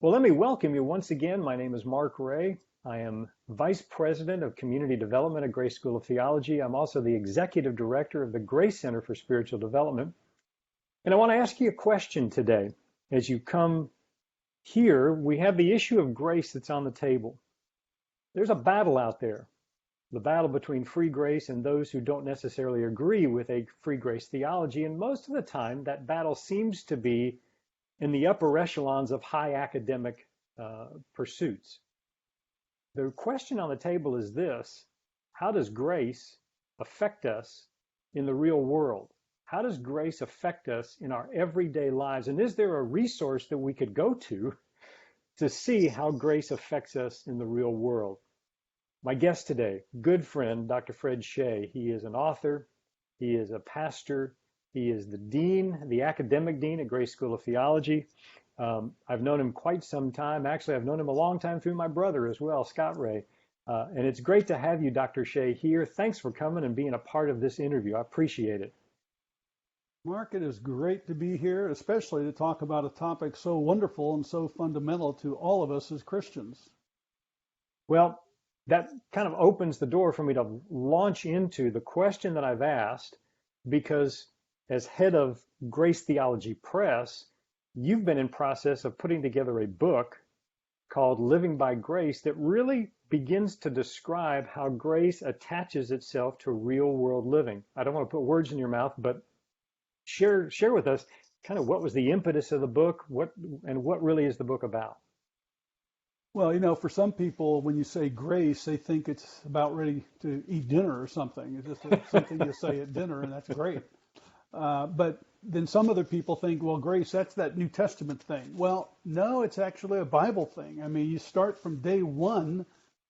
Well, let me welcome you once again. My name is Mark Rae. I am Vice President of Community Development at Grace School of Theology. I'm also the Executive Director of the Grace Center for Spiritual Development. And I want to ask you a question today. As you come here, we have the issue of grace that's on the table. There's a battle out there, the battle between free grace and those who don't necessarily agree with a free grace theology. And most of the time, that battle seems to be in the upper echelons of high academic pursuits. The question on the table is this: how does grace affect us in the real world? How does grace affect us in our everyday lives? And is there a resource that we could go to see how grace affects us in the real world? My guest today, good friend, Dr. Chay. He is an author, he is a pastor, he is the dean, the academic dean at Grace School of Theology. I've known him quite some time. Actually, I've known him a long time through my brother as well, Scott Rae. And it's great to have you, Dr. Chay, here. Thanks for coming and being a part of this interview. I appreciate it. Mark, it is great to be here, especially to talk about a topic so wonderful and so fundamental to all of us as Christians. Well, that kind of opens the door for me to launch into the question that I've asked, because as head of Grace Theology Press, you've been in process of putting together a book called Living by Grace that really begins to describe how grace attaches itself to real world living. I don't want to put words in your mouth, but share with us kind of what was the impetus of the book, what really is the book about? Well, for some people, when you say grace, they think it's about ready to eat dinner or something. It's just something you say at dinner, and that's great. But then some other people think, well, grace, that's that New Testament thing. Well, no, it's actually a Bible thing. I mean, you start from day one,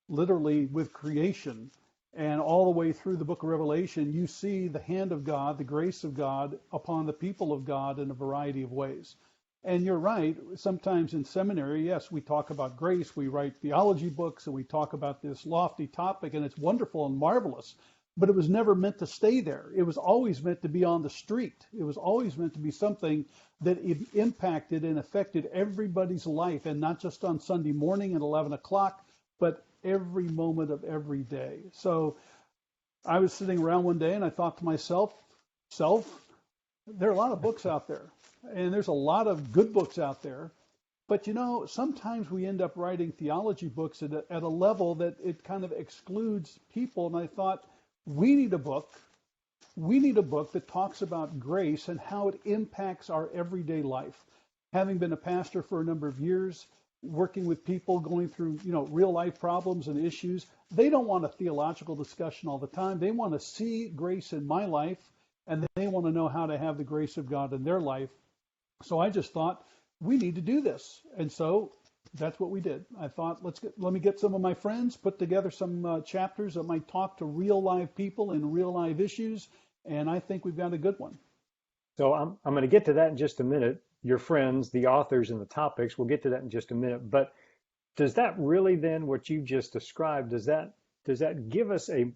literally with creation, and all the way through the book of Revelation, you see the hand of God, the grace of God upon the people of God in a variety of ways. And you're right, sometimes in seminary, yes, we talk about grace, we write theology books, and we talk about this lofty topic, and it's wonderful and marvelous. But it was never meant to stay there. It was always meant to be on the street. It was always meant to be something that impacted and affected everybody's life, and not just on Sunday morning at 11 o'clock, but every moment of every day. So I was sitting around one day and I thought to myself, there are a lot of books out there, and there's a lot of good books out there. But sometimes we end up writing theology books at a level that it kind of excludes people. And I thought, we need a book that talks about grace and how it impacts our everyday life. Having been a pastor for a number of years, working with people going through, real life problems and issues, they don't want a theological discussion all the time. They want to see grace in my life, and they want to know how to have the grace of God in their life. So I just thought, we need to do this. And so that's what we did. I thought, let me get some of my friends, put together some chapters that might talk to real live people and real live issues, and I think we've got a good one. So I'm going to get to that in just a minute. Your friends, the authors, and the topics, we'll get to that in just a minute. But does that really then, what you just described, does that give us a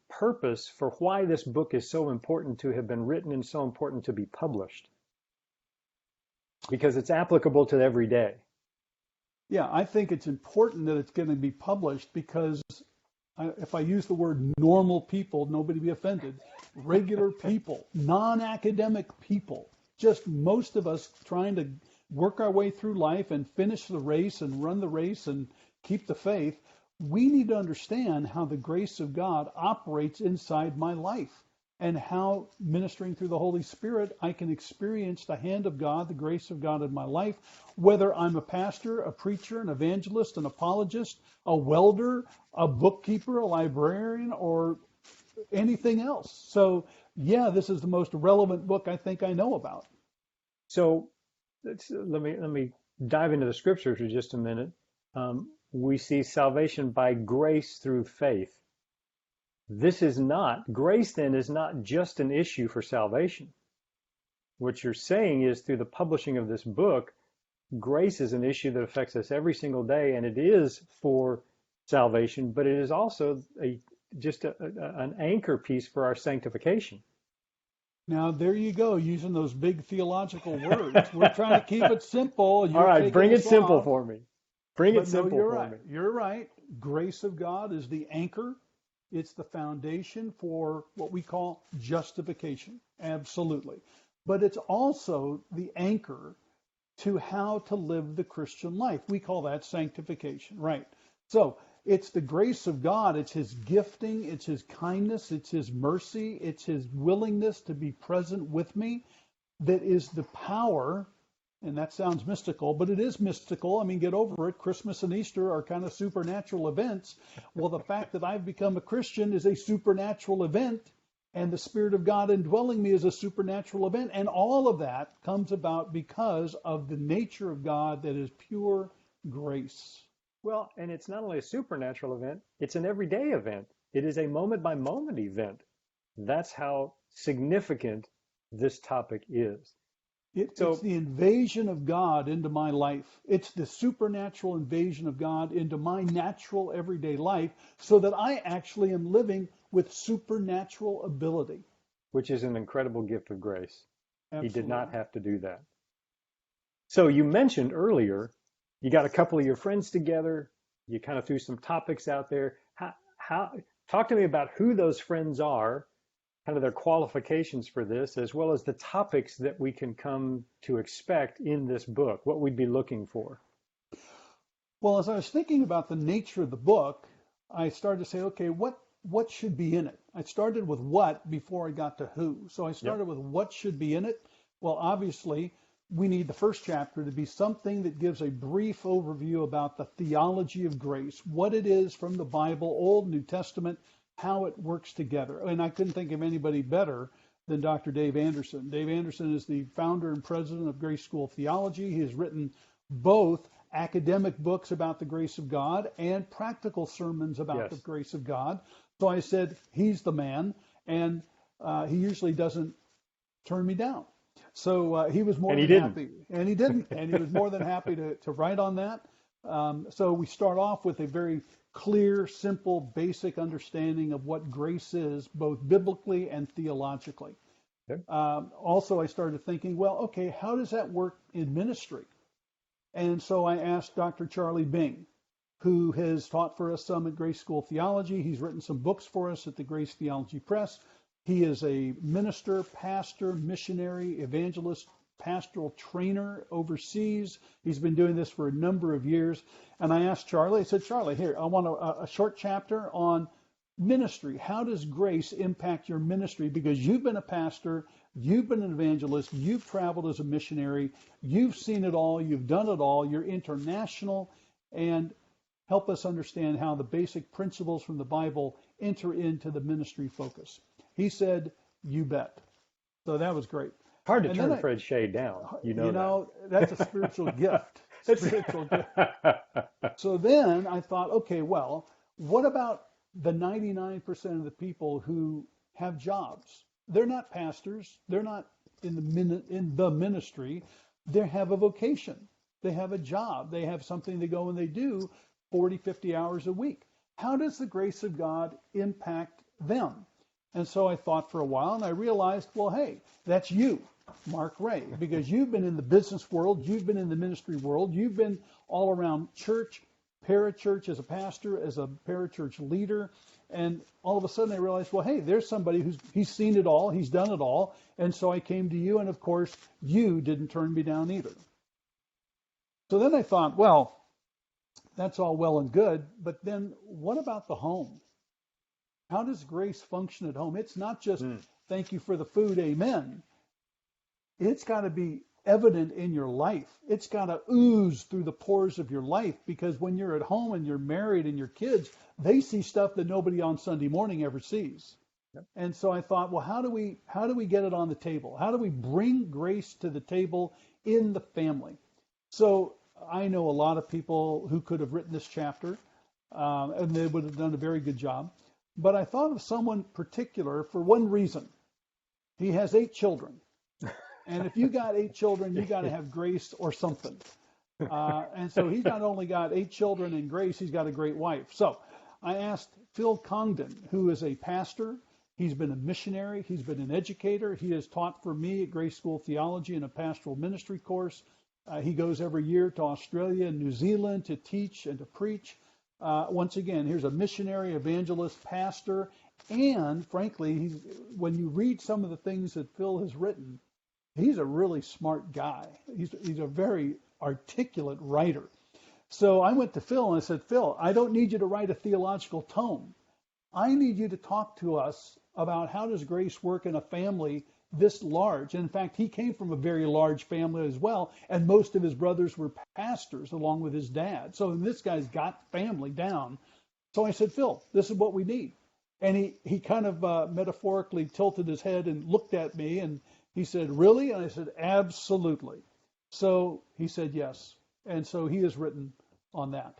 purpose for why this book is so important to have been written and so important to be published? Because it's applicable to every day. Yeah, I think it's important that it's going to be published because if I use the word normal people, nobody be offended, regular people, non-academic people, just most of us trying to work our way through life and finish the race and run the race and keep the faith, we need to understand how the grace of God operates inside my life and how, ministering through the Holy Spirit, I can experience the hand of God, the grace of God in my life, whether I'm a pastor, a preacher, an evangelist, an apologist, a welder, a bookkeeper, a librarian, or anything else. So, yeah, this is the most relevant book I think I know about. So let me dive into the scriptures for just a minute. We see salvation by grace through faith. Grace then is not just an issue for salvation. What you're saying is, through the publishing of this book, grace is an issue that affects us every single day, and it is for salvation, but it is also an anchor piece for our sanctification. Now, there you go, using those big theological words. We're trying to keep it simple. All You're right, taking bring it us simple off. for me. Bring it But no, simple you're for right. me. You're right. Grace of God is the anchor. It's the foundation for what we call justification. Absolutely. But it's also the anchor to how to live the Christian life. We call that sanctification, right? So it's the grace of God. It's his gifting. It's his kindness. It's his mercy. It's his willingness to be present with me that is the power. And that sounds mystical, but it is mystical. I mean, get over it. Christmas and Easter are kind of supernatural events. Well, the fact that I've become a Christian is a supernatural event, and the Spirit of God indwelling me is a supernatural event. And all of that comes about because of the nature of God that is pure grace. Well, and it's not only a supernatural event, it's an everyday event. It is a moment by moment event. That's how significant this topic is. It's So, the invasion of God into my life. It's the supernatural invasion of God into my natural everyday life so that I actually am living with supernatural ability. which is an incredible gift of grace. He did not Absolutely. have to do that. So you mentioned earlier, you got a couple of your friends together, you kind of threw some topics out there. Talk to me about who those friends are, kind of their qualifications for this, as well as the topics that we can come to expect in this book, what we'd be looking for. Well, as I was thinking about the nature of the book, I started to say, okay, what should be in it? I started with what before I got to who. So I Yep. started with what should be in it. Well, obviously, we need the first chapter to be something that gives a brief overview about the theology of grace, what it is from the Bible, Old, New Testament, how it works together. And I couldn't think of anybody better than Dr. Dave Anderson. Dave Anderson is the founder and president of Grace School of Theology. He has written both academic books about the grace of God and practical sermons about the Yes. grace of God. So I said, he's the man, and he usually doesn't turn me down. So he was more And he than didn't. happy, and he didn't, and he was more than happy to write on that. So we start off with a very clear, simple, basic understanding of what grace is, both biblically and theologically. Yep. Also, I started thinking, well, okay, how does that work in ministry? And so I asked Dr. Charlie Bing, who has taught for us some at Grace School of Theology. He's written some books for us at the Grace Theology Press. He is a minister, pastor, missionary, evangelist, pastoral trainer overseas. He's been doing this for a number of years. And I asked Charlie, I said, Charlie, here, I want a short chapter on ministry. How does grace impact your ministry? Because you've been a pastor, you've been an evangelist, you've traveled as a missionary, you've seen it all, you've done it all, you're international, and help us understand how the basic principles from the Bible enter into the ministry focus. He said, you bet. So that was great. Hard to And turn then Fred Chay down. You know that's a spiritual gift. that. Spiritual gift. So then I thought, okay, well, what about the 99% of the people who have jobs? They're not pastors. They're not in the ministry. They have a vocation. They have a job. They have something they go and they do 40, 50 hours a week. How does the grace of God impact them? And so I thought for a while, and I realized, well, hey, that's you, Mark Rae, because you've been in the business world, you've been in the ministry world, you've been all around church, parachurch as a pastor, as a parachurch leader, and all of a sudden I realized, well, hey, there's somebody he's seen it all, he's done it all, and so I came to you, and of course, you didn't turn me down either. So then I thought, well, that's all well and good, but then what about the home? How does grace function at home? It's not just thank you for the food, amen. It's got to be evident in your life. It's got to ooze through the pores of your life, because when you're at home and you're married and your kids, they see stuff that nobody on Sunday morning ever sees. Yep. And so I thought, well, how do we get it on the table? How do we bring grace to the table in the family? So I know a lot of people who could have written this chapter, and they would have done a very good job. But I thought of someone particular for one reason. He has 8 children. And if you got 8 children, you got to have grace or something. And so he's not only got 8 children and grace, he's got a great wife. So I asked Phil Congdon, who is a pastor. He's been a missionary. He's been an educator. He has taught for me at Grace School of Theology in a pastoral ministry course. He goes every year to Australia and New Zealand to teach and to preach. Once again, here's a missionary, evangelist, pastor, and frankly, when you read some of the things that Phil has written, he's a really smart guy. He's a very articulate writer. So I went to Phil and I said, Phil, I don't need you to write a theological tome. I need you to talk to us about how does grace work in a family this large. And in fact, he came from a very large family as well, and most of his brothers were pastors along with his dad. So this guy's got family down. So I said, Phil, this is what we need. And he kind of metaphorically tilted his head and looked at me, and he said, really? And I said, absolutely. So he said yes. And so he has written on that.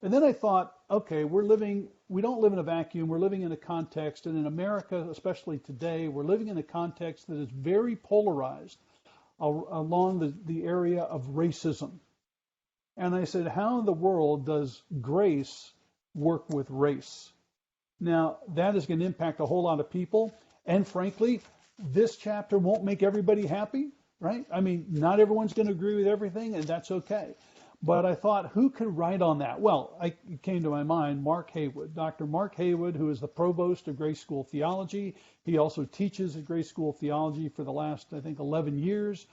And then I thought, okay, we don't live in a vacuum. We're living in a context, and in America, especially today, we're living in a context that is very polarized along the area of racism. And I said, how in the world does grace work with race? Now, that is going to impact a whole lot of people. And frankly, this chapter won't make everybody happy, right? I mean, not everyone's going to agree with everything, and that's okay. But I thought, who could write on that? Well, it came to my mind, Mark Haywood, Dr. Mark Haywood, who is the provost of Grace School of Theology. He also teaches at Grace School of Theology for the last, I think, 11 years.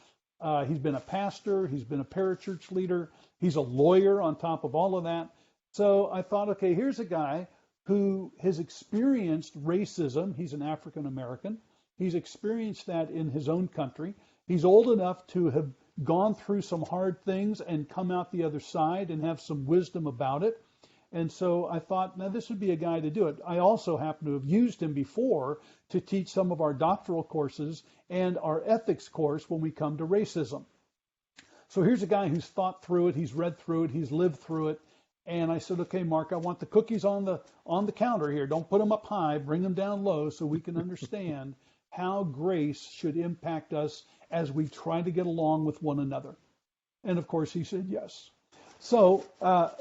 He's been a pastor. He's been a parachurch leader. He's a lawyer on top of all of that. So I thought, okay, here's a guy who has experienced racism. He's an African American. He's experienced that in his own country. He's old enough to have gone through some hard things and come out the other side and have some wisdom about it. And so I thought, now this would be a guy to do it. I also happen to have used him before to teach some of our doctoral courses and our ethics course when we come to racism. So here's a guy who's thought through it, he's read through it, he's lived through it. And I said, okay, Mark, I want the cookies on the counter here. Don't put them up high, bring them down low so we can understand how grace should impact us as we try to get along with one another. And of course, he said yes. So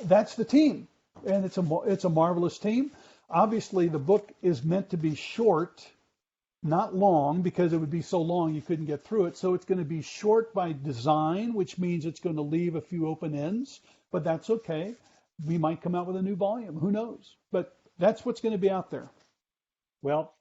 that's the team, and it's a marvelous team. Obviously, the book is meant to be short, not long, because it would be so long you couldn't get through it. So it's going to be short by design, which means it's going to leave a few open ends, but that's okay. We might come out with a new volume. Who knows? But that's what's going to be out there. Well,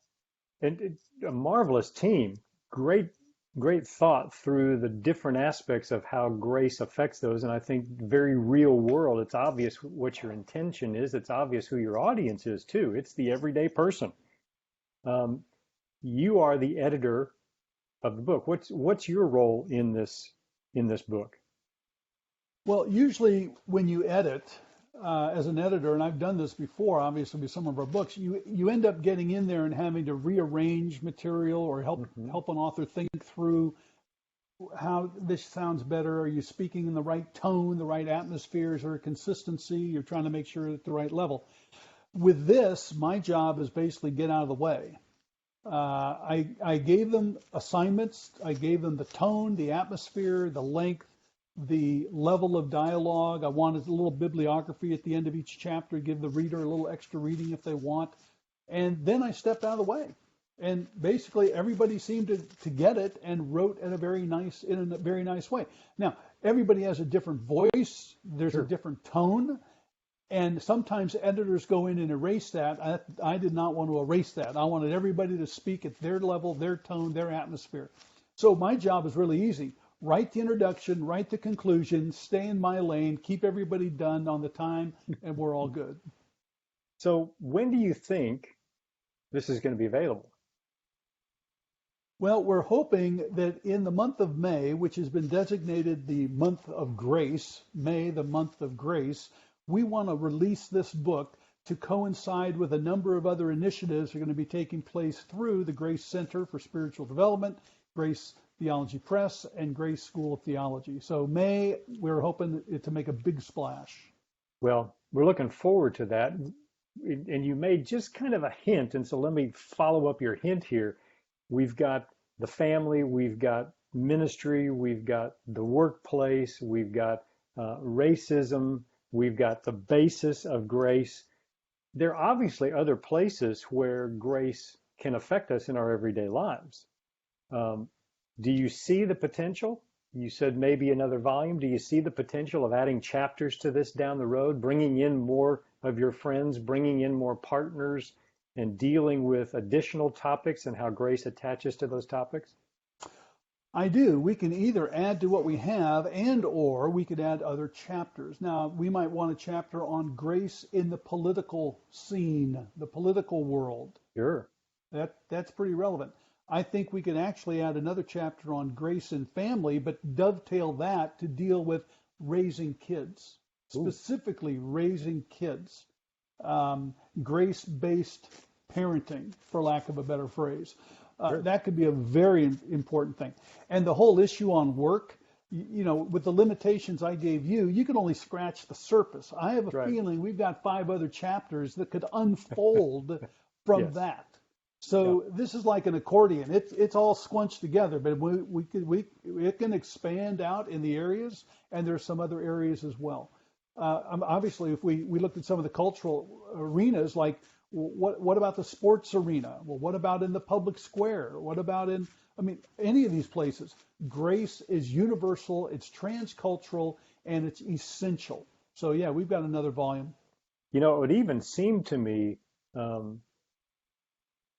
and a marvelous team. Great thought through the different aspects of how grace affects those. And I think very real world, it's obvious what your intention is. It's obvious who your audience is too. It's the everyday person. You are the editor of the book. What's your role in this book? Well, usually when you edit, as an editor, and I've done this before, obviously with some of our books, you end up getting in there and having to rearrange material or help an author think through how this sounds better. Are you speaking in the right tone, the right atmosphere? Is there a consistency? You're trying to make sure at the right level. With this, my job is basically get out of the way. I gave them assignments. I gave them the tone, the atmosphere, the length, the level of dialogue. I wanted a little bibliography at the end of each chapter, give the reader a little extra reading if they want. And then I stepped out of the way. And basically everybody seemed to get it and wrote in a very nice way. Now, everybody has a different voice. There's a different tone. And sometimes editors go in and erase that. I did not want to erase that. I wanted everybody to speak at their level, their tone, their atmosphere. So my job is really easy. Write the introduction, write the conclusion, stay in my lane, keep everybody done on the time, and we're all good. So when do you think this is going to be available? Well, we're hoping that in the month of May, which has been designated the month of grace, May, the month of grace, we want to release this book to coincide with a number of other initiatives that are going to be taking place through the Grace Center for Spiritual Development, Grace Theology Press, and Grace School of Theology. So May, we're hoping to make a big splash. Well, we're looking forward to that. And you made just kind of a hint, and so let me follow up your hint here. We've got the family, we've got ministry, we've got the workplace, we've got racism, we've got the basis of grace. There are obviously other places where grace can affect us in our everyday lives. Do you see the potential? You said maybe another volume. Do you see the potential of adding chapters to this down the road, bringing in more of your friends, bringing in more partners, and dealing with additional topics and how grace attaches to those topics? I do. We can either add to what we have and or we could add other chapters. Now, we might want a chapter on grace in the political scene, the political world. Sure. That's pretty relevant. I think we could actually add another chapter on grace in family, but dovetail that to deal with raising kids, specifically raising kids, grace-based parenting, for lack of a better phrase. Sure. That could be a very important thing. And the whole issue on work, with the limitations I gave you, you can only scratch the surface. I have a feeling we've got 5 other chapters that could unfold from that. So this is like an accordion. It's all squunched together, but it can expand out in the areas, and there's some other areas as well. Obviously, if we looked at some of the cultural arenas, like what about the sports arena? Well, what about in the public square? What about any of these places? Grace is universal, it's transcultural, and it's essential. So yeah, we've got another volume. It would even seem to me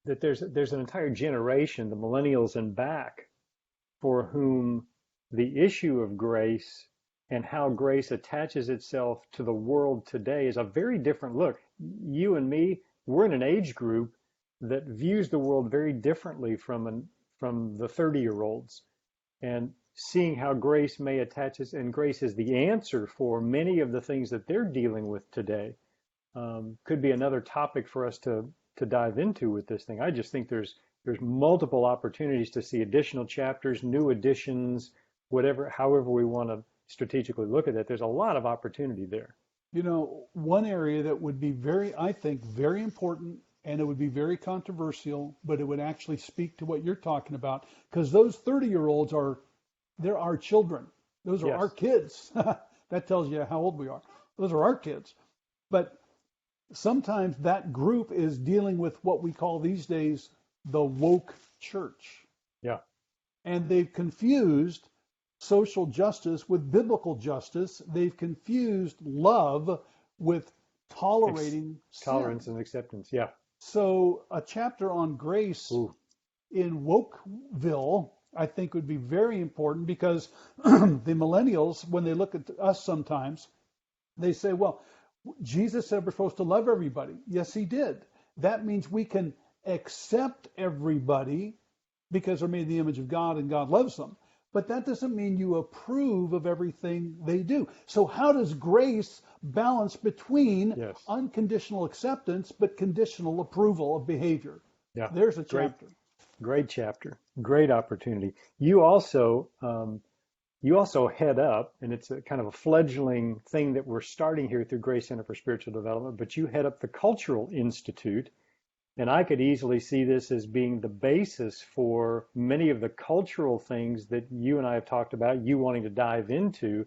that there's an entire generation, the millennials and back, for whom the issue of grace and how grace attaches itself to the world today is a very different look. You and me, we're in an age group that views the world very differently from the 30-year-olds. And seeing how grace may attach us, and grace is the answer for many of the things that they're dealing with today, could be another topic for us to dive into with this thing. I just think there's multiple opportunities to see additional chapters, new additions, however we want to strategically look at it. There's a lot of opportunity there. One area that would be I think very important, and it would be very controversial, but it would actually speak to what you're talking about, because those 30-year-olds they're our children. Those are our kids. That tells you how old we are. Those are our kids. But sometimes that group is dealing with what we call these days the woke church. Yeah. And they've confused social justice with biblical justice. They've confused love with tolerating tolerance sin. And acceptance. Yeah. So a chapter on grace in Wokeville, I think, would be very important, because the millennials, when they look at us sometimes, they say, well, Jesus said we're supposed to love everybody. Yes, he did. That means we can accept everybody because they're made in the image of God and God loves them. But that doesn't mean you approve of everything they do. So how does grace balance between unconditional acceptance but conditional approval of behavior? Yeah. There's a chapter. Great chapter. Great opportunity. You also head up, and it's a kind of a fledgling thing that we're starting here through Grace Center for Spiritual Development, but you head up the Cultural Institute. And I could easily see this as being the basis for many of the cultural things that you and I have talked about, you wanting to dive into,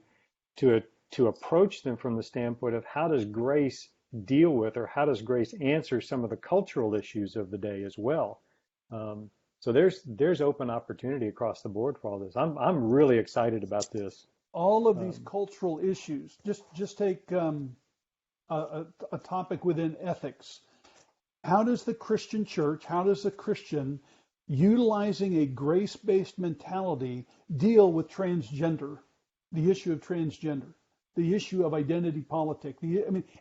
to approach them from the standpoint of how does grace deal with, or how does grace answer some of the cultural issues of the day as well. So there's open opportunity across the board for all this. I'm really excited about this. All of these cultural issues. Just take a topic within ethics. How does the Christian church, how does the Christian, utilizing a grace-based mentality, deal with transgender, the issue of transgender, the issue of identity politics,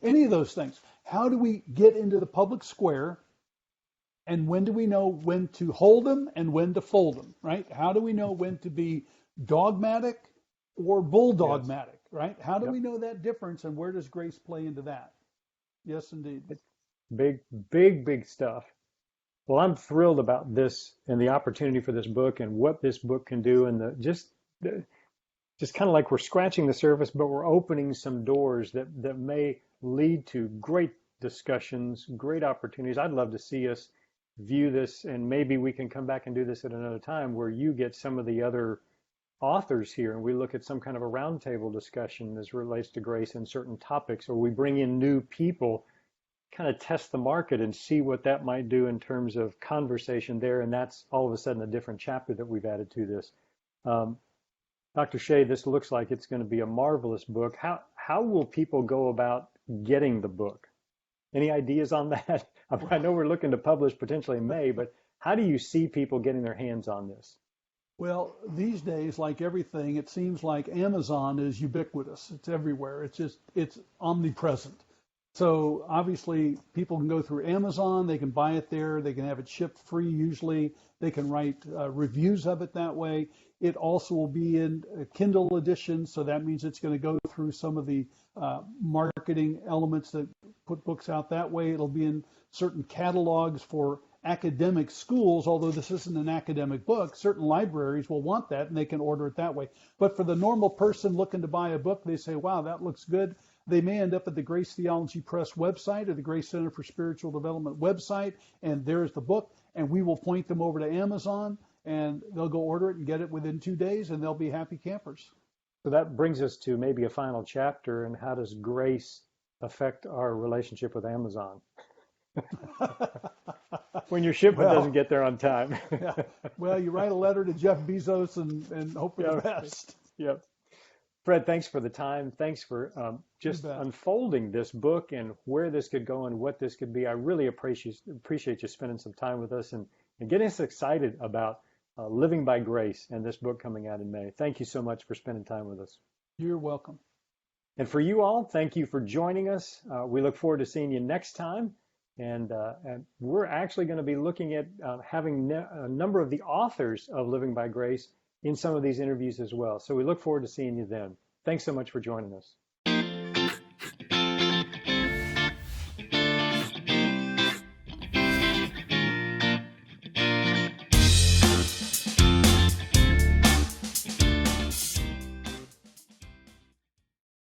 any of those things? How do we get into the public square, and when do we know when to hold them and when to fold them, right? How do we know when to be dogmatic or bulldogmatic, right? How do we know that difference, and where does grace play into that? Yes, indeed. Big stuff. Well, I'm thrilled about this and the opportunity for this book and what this book can do, and just kind of like we're scratching the surface, but we're opening some doors that may lead to great discussions, great opportunities. I'd love to see us view this, and maybe we can come back and do this at another time where you get some of the other authors here and we look at some kind of a roundtable discussion as relates to grace and certain topics, or we bring in new people kind of test the market and see what that might do in terms of conversation there. And that's all of a sudden a different chapter that we've added to this. Dr. Chay, this looks like it's going to be a marvelous book. How will people go about getting the book? Any ideas on that? I know we're looking to publish potentially in May, but how do you see people getting their hands on this? Well, these days, like everything, it seems like Amazon is ubiquitous. It's everywhere. It's omnipresent. So obviously, people can go through Amazon. They can buy it there. They can have it shipped free usually. They can write reviews of it that way. It also will be in a Kindle edition, so that means it's going to go through some of the marketing elements that put books out that way. It'll be in certain catalogs for academic schools, although this isn't an academic book. Certain libraries will want that, and they can order it that way. But for the normal person looking to buy a book, they say, wow, that looks good. They may end up at the Grace Theology Press website or the Grace Center for Spiritual Development website, and there's the book, and we will point them over to Amazon, and they'll go order it and get it within 2 days, and they'll be happy campers. So that brings us to maybe a final chapter, and how does grace affect our relationship with Amazon? When your shipment doesn't get there on time. Yeah. Well, you write a letter to Jeff Bezos and hope for the best. Yep. Fred, thanks for the time. Thanks for just unfolding this book and where this could go and what this could be. I really appreciate you spending some time with us and getting us excited about Living by Grace and this book coming out in May. Thank you so much for spending time with us. You're welcome. And for you all, thank you for joining us. We look forward to seeing you next time. And we're actually going to be looking at having a number of the authors of Living by Grace in some of these interviews as well. So we look forward to seeing you then. Thanks so much for joining us.